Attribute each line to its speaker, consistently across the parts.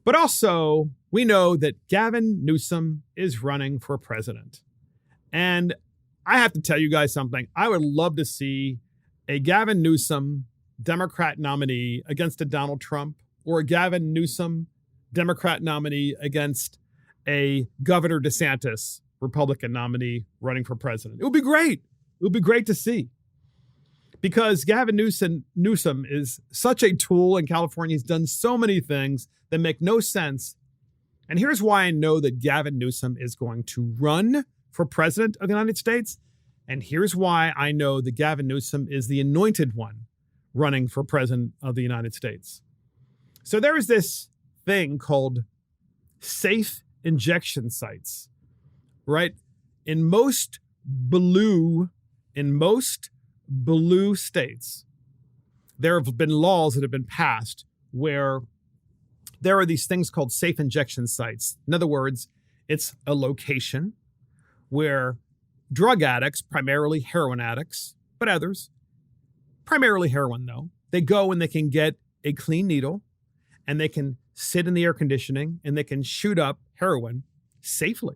Speaker 1: But also, we know that Gavin Newsom is running for president. And I have to tell you guys something. I would love to see a Gavin Newsom Democrat nominee against a Donald Trump, or a Gavin Newsom Democrat nominee against a Governor DeSantis Republican nominee running for president. It would be great. It would be great to see. Because Gavin Newsom is such a tool in California. He's done so many things that make no sense. And here's why I know that Gavin Newsom is going to run for president of the United States. And here's why I know that Gavin Newsom is the anointed one running for president of the United States. So there is this thing called safe injection sites, right? In most blue states, there have been laws that have been passed where there are these things called safe injection sites. In other words, it's a location where drug addicts, primarily heroin addicts, but others, primarily heroin though, they go and they can get a clean needle and they can sit in the air conditioning and they can shoot up heroin safely.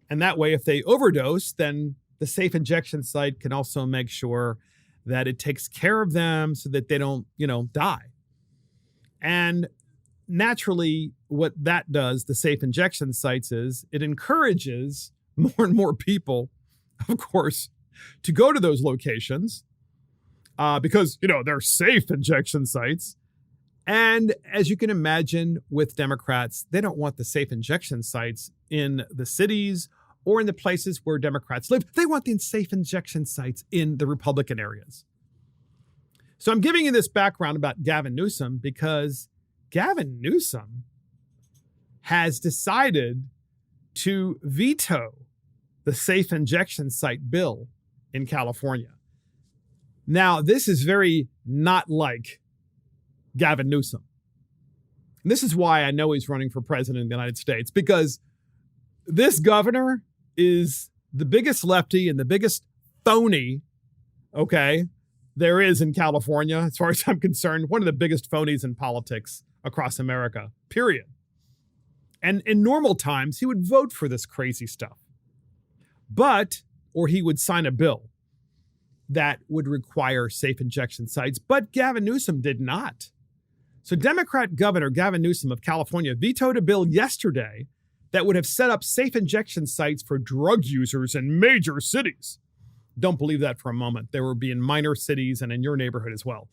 Speaker 1: And that way, if they overdose, then the safe injection site can also make sure that it takes care of them so that they don't, die. And naturally, what that does, the safe injection sites, is it encourages more and more people, of course, to go to those locations because, they're safe injection sites. And as you can imagine with Democrats, they don't want the safe injection sites in the cities or in the places where Democrats live. They want the safe injection sites in the Republican areas. So I'm giving you this background about Gavin Newsom because Gavin Newsom has decided to veto the safe injection site bill in California. Now, this is very not like Gavin Newsom. And this is why I know he's running for president of the United States, because this governor is the biggest lefty and the biggest phony, there is in California, as far as I'm concerned, one of the biggest phonies in politics across America, period. And in normal times, he would vote for this crazy stuff. Or he would sign a bill that would require safe injection sites, but Gavin Newsom did not. So Democrat Governor Gavin Newsom of California vetoed a bill yesterday that would have set up safe injection sites for drug users in major cities. Don't believe that for a moment. There will be in minor cities and in your neighborhood as well.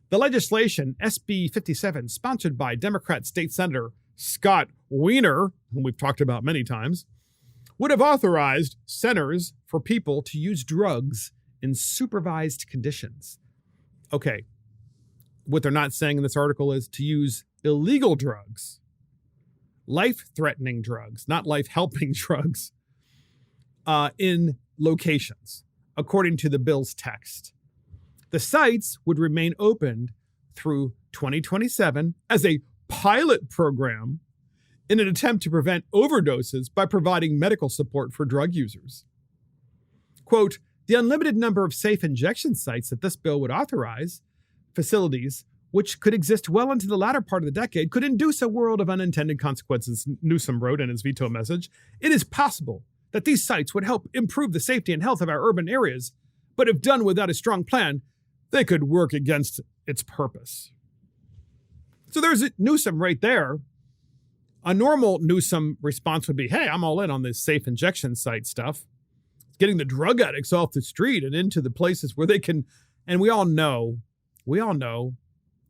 Speaker 1: The legislation, SB 57, sponsored by Democrat State Senator Scott Wiener, whom we've talked about many times, would have authorized centers for people to use drugs in supervised conditions. Okay, what they're not saying in this article is to use illegal drugs, life-threatening drugs, not life-helping drugs, in locations, according to the bill's text. The sites would remain open through 2027 as a pilot program in an attempt to prevent overdoses by providing medical support for drug users. Quote, the unlimited number of safe injection sites that this bill would authorize, facilities which could exist well into the latter part of the decade, could induce a world of unintended consequences, Newsom wrote in his veto message. It is possible that these sites would help improve the safety and health of our urban areas, but if done without a strong plan, they could work against its purpose. So there's Newsom right there. A normal Newsom response would be, hey, I'm all in on this safe injection site stuff. Getting the drug addicts off the street and into the places where they can. And we all know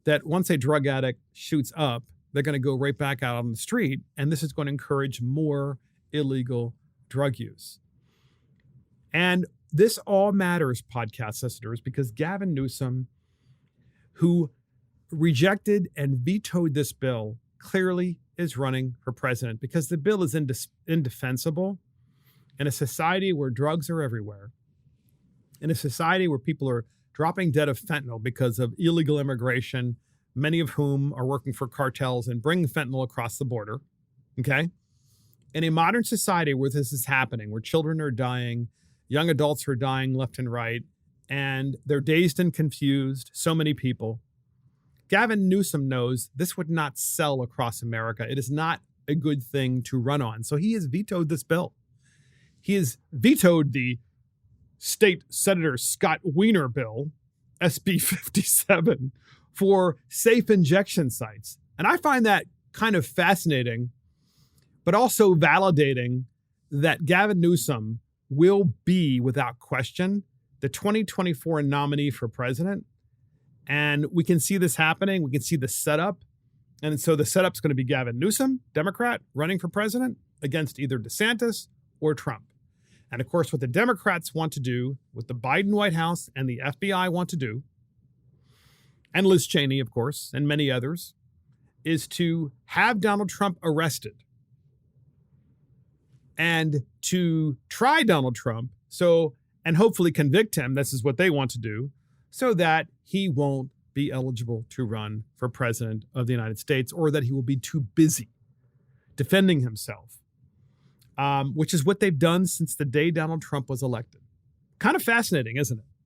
Speaker 1: that once a drug addict shoots up, they're going to go right back out on the street. And this is going to encourage more illegal drug use. And this all matters, podcast listeners, because Gavin Newsom, who rejected and vetoed this bill, clearly is running for president because the bill is indefensible in a society where drugs are everywhere, in a society where people are dropping dead of fentanyl because of illegal immigration, many of whom are working for cartels and bringing fentanyl across the border, okay? In a modern society where this is happening, where children are dying, young adults are dying left and right, and they're dazed and confused, so many people, Gavin Newsom knows this would not sell across America. It is not a good thing to run on. So he has vetoed this bill. He has vetoed the State Senator Scott Wiener bill, SB 57, for safe injection sites. And I find that kind of fascinating, but also validating that Gavin Newsom will be, without question, the 2024 nominee for president. And we can see this happening. We can see the setup. And so the setup's going to be Gavin Newsom, Democrat, running for president against either DeSantis or Trump. And of course, what the Democrats want to do, what the Biden White House and the FBI want to do, and Liz Cheney, of course, and many others, is to have Donald Trump arrested and to try Donald Trump and hopefully convict him. This is what they want to do, so that he won't be eligible to run for president of the United States, or that he will be too busy defending himself, which is what they've done since the day Donald Trump was elected. Kind of fascinating, isn't it?